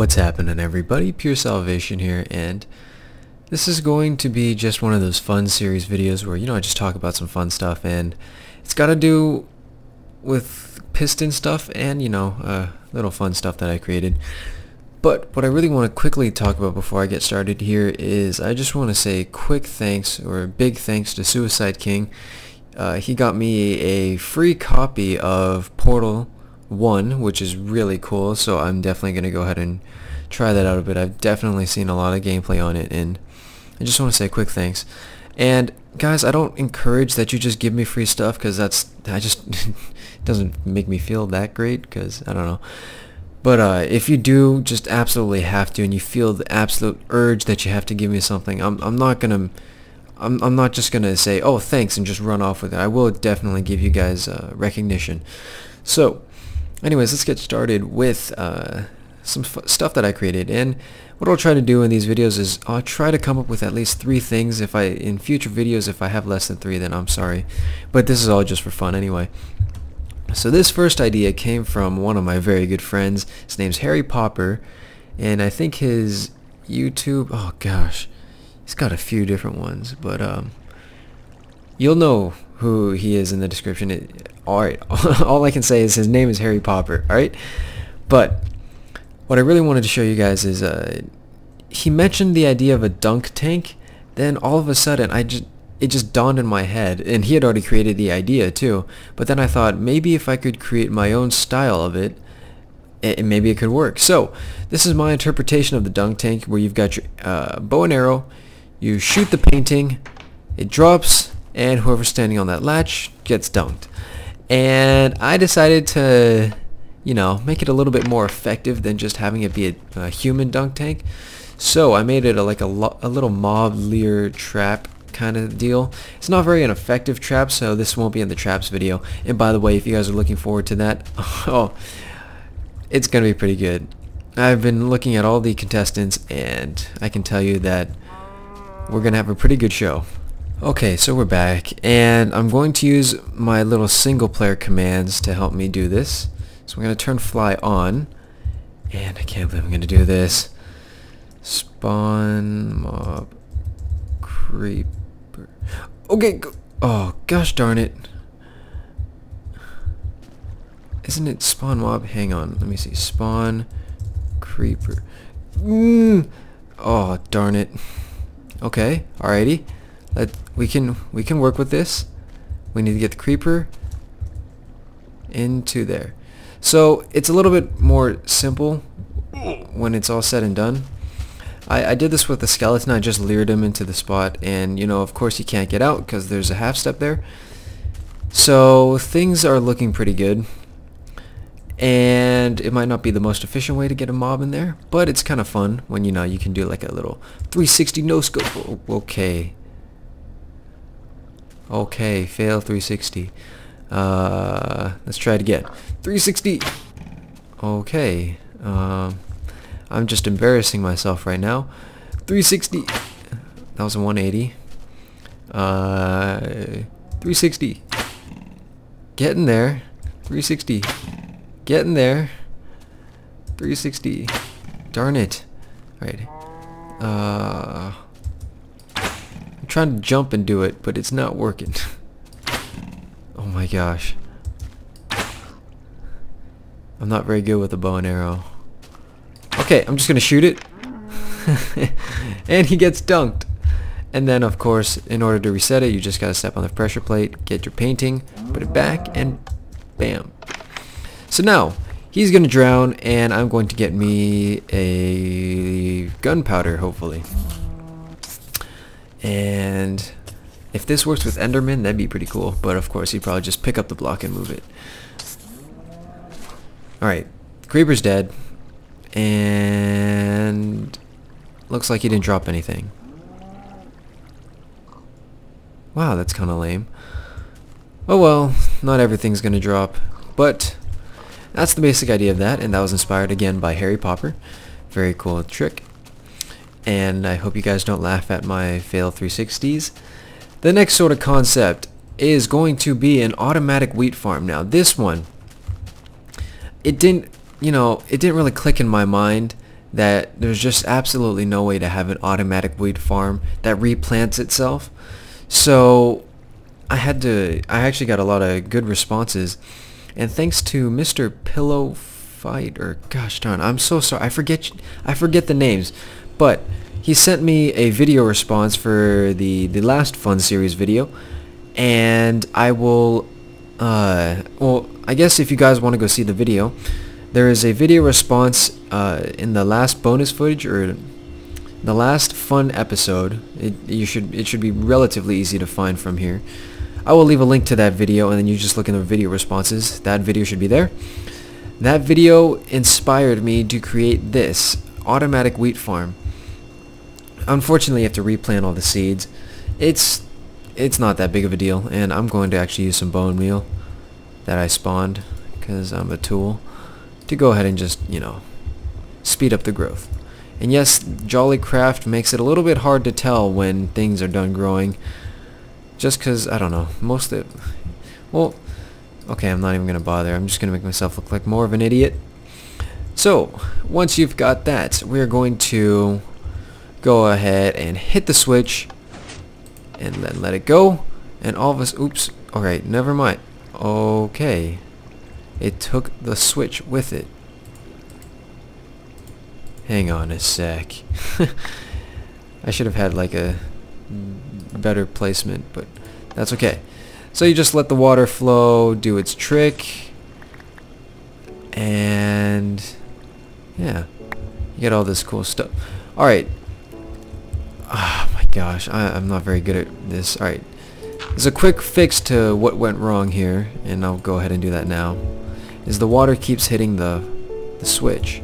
What's happening, everybody? PureSalvation here, and this is going to be just one of those fun series videos where, I just talk about some fun stuff, and it's got to do with piston stuff and, little fun stuff that I created. But what I really want to quickly talk about before I get started here is I just want to say quick thanks, or big thanks, to Suicide King. He got me a free copy of Portal 1, which is really cool, so I'm definitely going to go ahead and try that out a bit. I've definitely seen a lot of gameplay on it, and I just want to say quick thanks. And guys, I don't encourage that you just give me free stuff, because it doesn't make me feel that great, because I don't know. But if you do just absolutely have to, and you feel the absolute urge that you have to give me something, I'm not just gonna say, oh thanks, and just run off with it. I will definitely give you guys recognition. So anyways, let's get started with some stuff that I created. And what I'll try to do in these videos is I'll try to come up with at least 3 things. In future videos, if I have less than 3, then I'm sorry, but this is all just for fun anyway. So this first idea came from one of my very good friends. His name's Harry Popper, and I think his YouTube, oh gosh, he's got a few different ones, but you'll know who he is in the description. Alright, all I can say is his name is Harry Popper, alright? But what I really wanted to show you guys is he mentioned the idea of a dunk tank. Then all of a sudden it just dawned in my head, and he had already created the idea too, but then I thought maybe if I could create my own style of it, maybe it could work. So this is my interpretation of the dunk tank, where you've got your bow and arrow, you shoot the painting, it drops, and whoever's standing on that latch gets dunked. And I decided to, make it a little bit more effective than just having it be a human dunk tank. So I made it a little mob leer trap kind of deal. It's not very an effective trap, so this won't be in the traps video. And by the way, if you guys are looking forward to that, oh, it's gonna be pretty good. I've been looking at all the contestants, and I can tell you that we're gonna have a pretty good show. Okay, so we're back, and I'm going to use my little single player commands to help me do this. So I'm gonna turn fly on, and I can't believe I'm gonna do this. Spawn mob creeper. Okay, go. Oh gosh darn it. Isn't it spawn mob? Hang on, let me see. Spawn creeper. Oh darn it. Okay, alrighty. We can work with this. We need to get the creeper into there. So it's a little bit more simple when it's all said and done. I did this with the skeleton. I just lured him into the spot, and of course he can't get out because there's a half step there. So things are looking pretty good, and it might not be the most efficient way to get a mob in there, but it's kind of fun when you can do like a little 360 no scope. Okay, fail 360. Let's try it again. 360. Okay. I'm just embarrassing myself right now. 360. That was a 180. 360. Getting there. 360. Getting there. 360. Darn it. Alright. I'm trying to jump and do it, but it's not working. Oh my gosh. I'm not very good with a bow and arrow. Okay, I'm just gonna shoot it. And he gets dunked. And then of course, in order to reset it, you just gotta step on the pressure plate, get your painting, put it back, and bam. So now he's gonna drown, and I'm going to get me a gunpowder, hopefully. And if this works with Enderman, that'd be pretty cool. But of course, he'd probably just pick up the block and move it. Alright, creeper's dead. And looks like he didn't drop anything. Wow, that's kind of lame. Oh well, not everything's gonna drop, but that's the basic idea of that, and that was inspired again by Harry Popper. Very cool trick, and I hope you guys don't laugh at my fail 360s. The next sort of concept is going to be an automatic wheat farm. Now this one, it didn't really click in my mind that there's just absolutely no way to have an automatic weed farm that replants itself. So I actually got a lot of good responses, and thanks to MrPillowFox, or gosh darn, I'm so sorry, I forget the names, but he sent me a video response for the last fun series video, and I will well, I guess if you guys want to go see the video, there is a video response in the last bonus footage, or the last fun episode. It should be relatively easy to find from here. I will leave a link to that video, and then you just look in the video responses. That video should be there. That video inspired me to create this automatic wheat farm. Unfortunately, you have to replant all the seeds. It's not that big of a deal, and I'm going to actually use some bone meal that I spawned, because I'm a tool, to go ahead and just, you know, speed up the growth. And yes, Jollycraft makes it a little bit hard to tell when things are done growing, just because, I don't know, most of it, well, okay, I'm not even going to bother. I'm just going to make myself look like more of an idiot. So, once you've got that, we're going to go ahead and hit the switch, and then let it go, and all of us, oops, alright, never mind. Okay, it took the switch with it. Hang on a sec. I should have had like a better placement, but that's okay. So you just let the water flow, do its trick, and yeah, you get all this cool stuff. Alright. Oh my gosh, I'm not very good at this. Alright, there's a quick fix to what went wrong here, and I'll go ahead and do that now. Is the water keeps hitting the switch.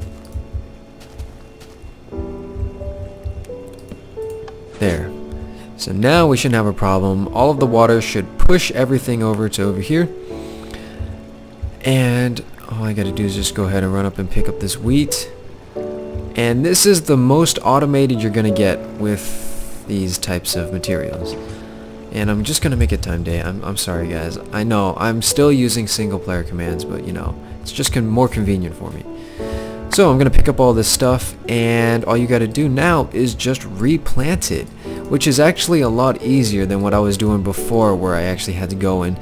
There. So now we shouldn't have a problem. All of the water should push everything over to over here. And all I gotta do is just go ahead and run up and pick up this wheat. And this is the most automated you're gonna get with these types of materials. And I'm just gonna make it time day. I'm sorry guys. I know I'm still using single player commands, but you know, it's just more convenient for me. So I'm gonna pick up all this stuff, and all you gotta do now is just replant it, which is actually a lot easier than what I was doing before, where I actually had to go and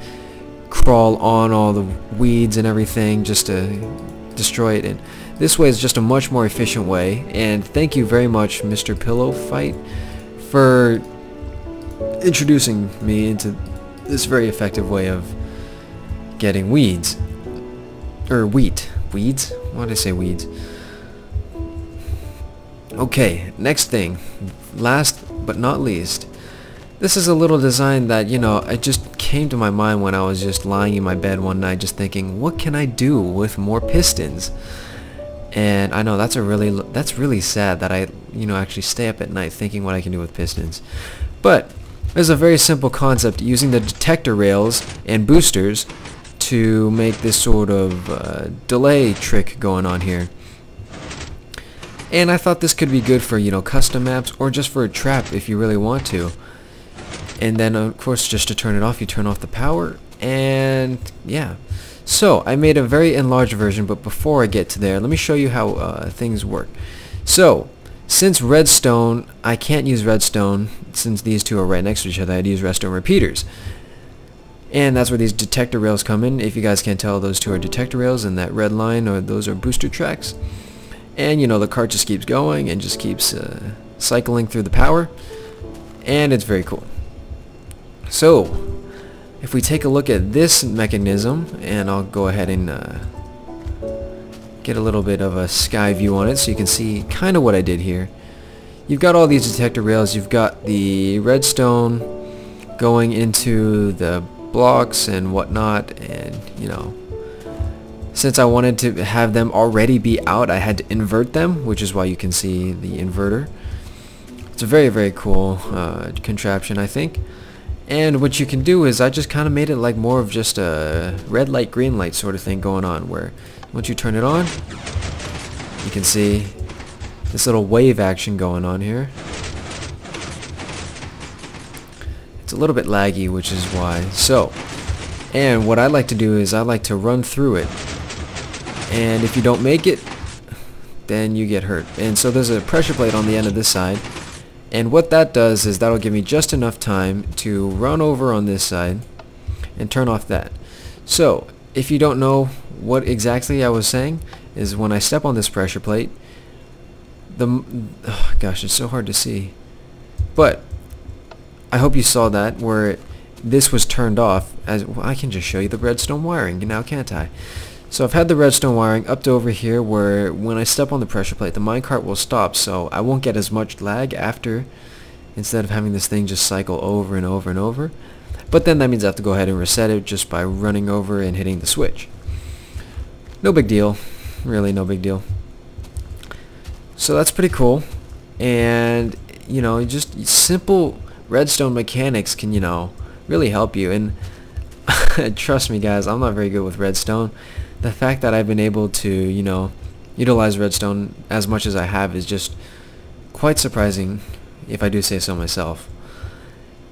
crawl on all the weeds and everything just to destroy it. And this way is just a much more efficient way. And thank you very much, MrPillowFox, for introducing me into this very effective way of getting weeds. Or wheat. Weeds? Why did I say weeds? Okay, next thing. Last but not least. This is a little design that, you know, it just came to my mind when I was just lying in my bed one night just thinking, what can I do with more pistons? And I know that's really sad that I, you know, actually stay up at night thinking what I can do with pistons. But there's a very simple concept using the detector rails and boosters to make this sort of delay trick going on here. And I thought this could be good for, you know, custom maps, or just for a trap if you really want to. And then of course, just to turn it off, you turn off the power, and yeah. So I made a very enlarged version, but before I get to there, let me show you how things work. So since redstone, I can't use redstone since these two are right next to each other. I'd use redstone repeaters. And that's where these detector rails come in. If you guys can't tell, those two are detector rails, and that red line, or those are booster tracks. And you know, the cart just keeps going and just keeps cycling through the power, and it's very cool. So if we take a look at this mechanism, and I'll go ahead and get a little bit of a sky view on it so you can see kind of what I did here. You've got all these detector rails, you've got the redstone going into the blocks and whatnot, and you know, since I wanted to have them already be out, I had to invert them, which is why you can see the inverter. It's a very, very cool contraption, I think. And what you can do is, I just kind of made it like more of just a red light, green light sort of thing going on, where once you turn it on, you can see this little wave action going on here. It's a little bit laggy, which is why. So, and what I like to do is I like to run through it. And if you don't make it, then you get hurt. And so there's a pressure plate on the end of this side, and what that does is that'll give me just enough time to run over on this side and turn off that. So if you don't know what exactly I was saying, is when I step on this pressure plate, oh gosh, it's so hard to see, but I hope you saw that where this was turned off. As well, I can just show you the redstone wiring now, can't I? So I've had the redstone wiring up to over here where when I step on the pressure plate the minecart will stop, so I won't get as much lag after, instead of having this thing just cycle over and over and over. But then that means I have to go ahead and reset it just by running over and hitting the switch. No big deal, really no big deal. So that's pretty cool, and you know, just simple redstone mechanics can, you know, really help you. And trust me guys, I'm not very good with redstone. The fact that I've been able to, you know, utilize redstone as much as I have is just quite surprising, if I do say so myself.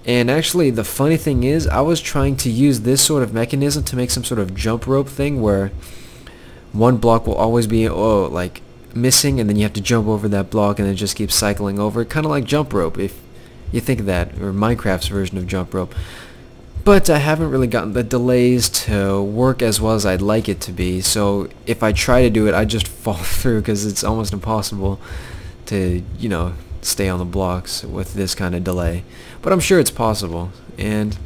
And actually the funny thing is, I was trying to use this sort of mechanism to make some sort of jump rope thing where one block will always be like missing, and then you have to jump over that block and it just keeps cycling over, kind of like jump rope if you think of that, or Minecraft's version of jump rope. But I haven't really gotten the delays to work as well as I'd like it to be, so if I try to do it I just fall through because it's almost impossible to, you know, stay on the blocks with this kind of delay. But I'm sure it's possible, and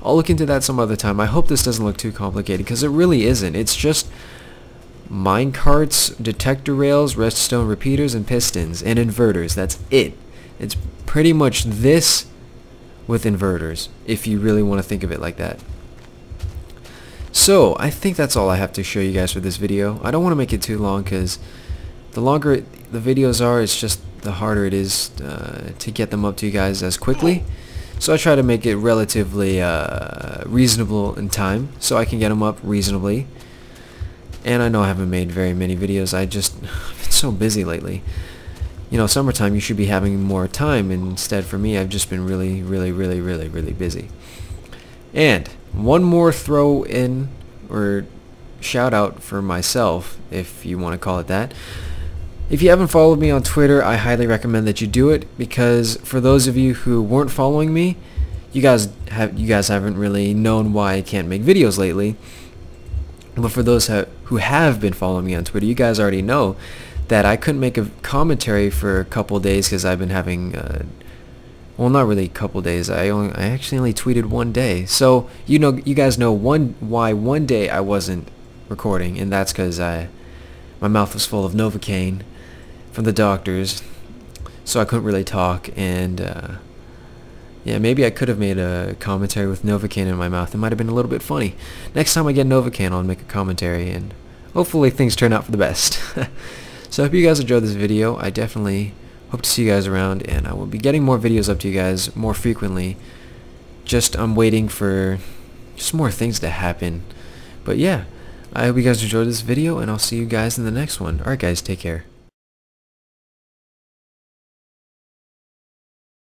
I'll look into that some other time. I hope this doesn't look too complicated, because it really isn't. It's just minecarts, detector rails, redstone repeaters, and pistons, and inverters. That's it. It's pretty much this with inverters, if you really want to think of it like that. So I think that's all I have to show you guys for this video. I don't want to make it too long, because the longer the videos are, it's just the harder it is to get them up to you guys as quickly. So I try to make it relatively reasonable in time, so I can get them up reasonably. And I know I haven't made very many videos. I've been so busy lately. You know, summertime you should be having more time. Instead, for me, I've just been really busy. And one more throw in, or shout out for myself, if you want to call it that. If you haven't followed me on Twitter, I highly recommend that you do it, because for those of you who weren't following me, you guys haven't really known why I can't make videos lately. But for those who have been following me on Twitter, you guys already know that I couldn't make a commentary for a couple days because I've been having, well, not really a couple days. I actually only tweeted one day. So you guys know why one day I wasn't recording, and that's because my mouth was full of Novocaine from the doctors, so I couldn't really talk. And yeah, maybe I could have made a commentary with Novocaine in my mouth. It might have been a little bit funny. Next time I get Novocaine, I'll make a commentary, and hopefully things turn out for the best. So I hope you guys enjoyed this video. I definitely hope to see you guys around, and I will be getting more videos up to you guys more frequently. I'm waiting for just more things to happen. But yeah, I hope you guys enjoyed this video, and I'll see you guys in the next one. Alright guys, take care.